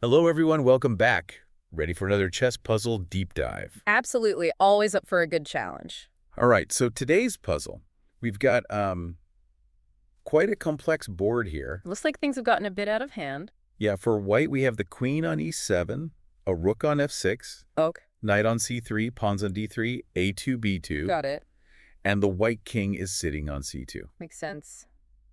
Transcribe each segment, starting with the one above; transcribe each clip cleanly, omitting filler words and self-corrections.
Hello, everyone. Welcome back. Ready for another chess puzzle deep dive. Absolutely. Always up for a good challenge. All right, so today's puzzle, we've got quite a complex board here. Looks like things have gotten a bit out of hand. Yeah, for white, we have the queen on e7, a rook on f6, Okay. knight on c3, pawns on d3, a2, b2, Got it. and the white king is sitting on c2. Makes sense.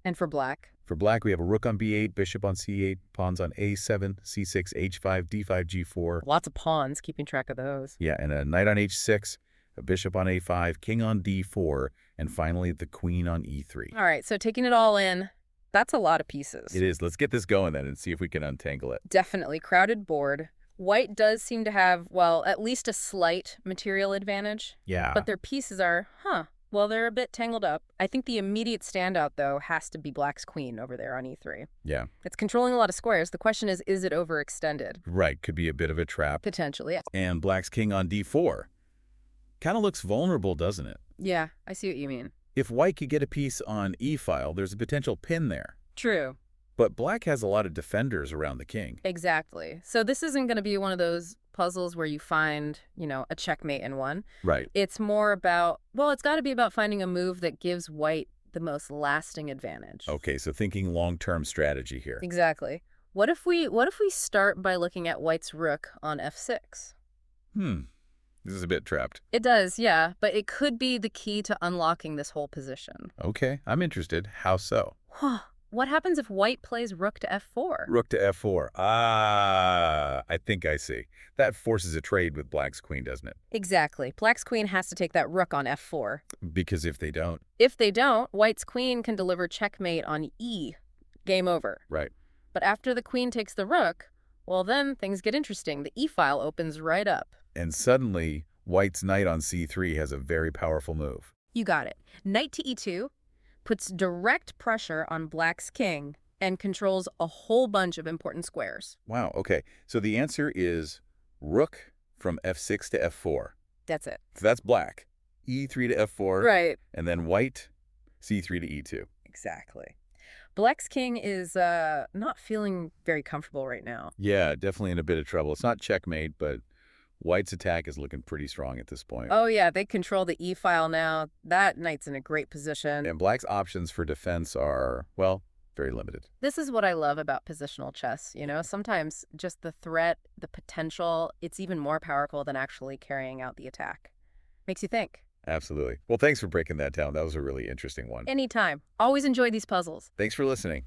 And for black? For black, we have a rook on b8, bishop on c8, pawns on a7, c6, h5, d5, g4. Lots of pawns, keeping track of those. Yeah, and a knight on h6, a bishop on a5, king on d4, and finally the queen on e3. All right, so taking it all in, that's a lot of pieces. It is. Let's get this going then and see if we can untangle it. Definitely crowded board. White does seem to have, well, at least a slight material advantage. Yeah. But their pieces are, well, they're a bit tangled up. I think the immediate standout, though, has to be black's queen over there on e3. Yeah. It's controlling a lot of squares. The question is it overextended? Right. Could be a bit of a trap. Potentially, yes. And black's king on d4. Kind of looks vulnerable, doesn't it? Yeah, I see what you mean. If white could get a piece on e-file, there's a potential pin there. True. But black has a lot of defenders around the king. Exactly. So this isn't going to be one of those puzzles where you find, a checkmate in one. Right. It's more about, well, it's got to be about finding a move that gives white the most lasting advantage. Okay, so thinking long-term strategy here. Exactly. What if we start by looking at white's rook on f6? This is a bit trapped. It does, yeah, but it could be the key to unlocking this whole position. Okay, I'm interested. How so? What happens if white plays rook to f4? Rook to f4. Ah, I think I see. That forces a trade with black's queen, doesn't it? Exactly. Black's queen has to take that rook on f4. Because if they don't. If they don't, white's queen can deliver checkmate on e. Game over. Right. But after the queen takes the rook, well, then things get interesting. The e-file opens right up. And suddenly, white's knight on c3 has a very powerful move. You got it. Knight to e2 puts direct pressure on black's king and controls a whole bunch of important squares. Wow, okay. So the answer is rook from f6 to f4. That's it. So that's black. e3 to f4. Right. And then white, c3 to e2. Exactly. Black's king is not feeling very comfortable right now. Yeah, definitely in a bit of trouble. It's not checkmate, but white's attack is looking pretty strong at this point. Oh, yeah, they control the e-file now. That knight's in a great position. And black's options for defense are, well, very limited. This is what I love about positional chess. Sometimes just the threat, the potential, it's even more powerful than actually carrying out the attack. Makes you think. Absolutely. Well, thanks for breaking that down. That was a really interesting one. Anytime. Always enjoy these puzzles. Thanks for listening.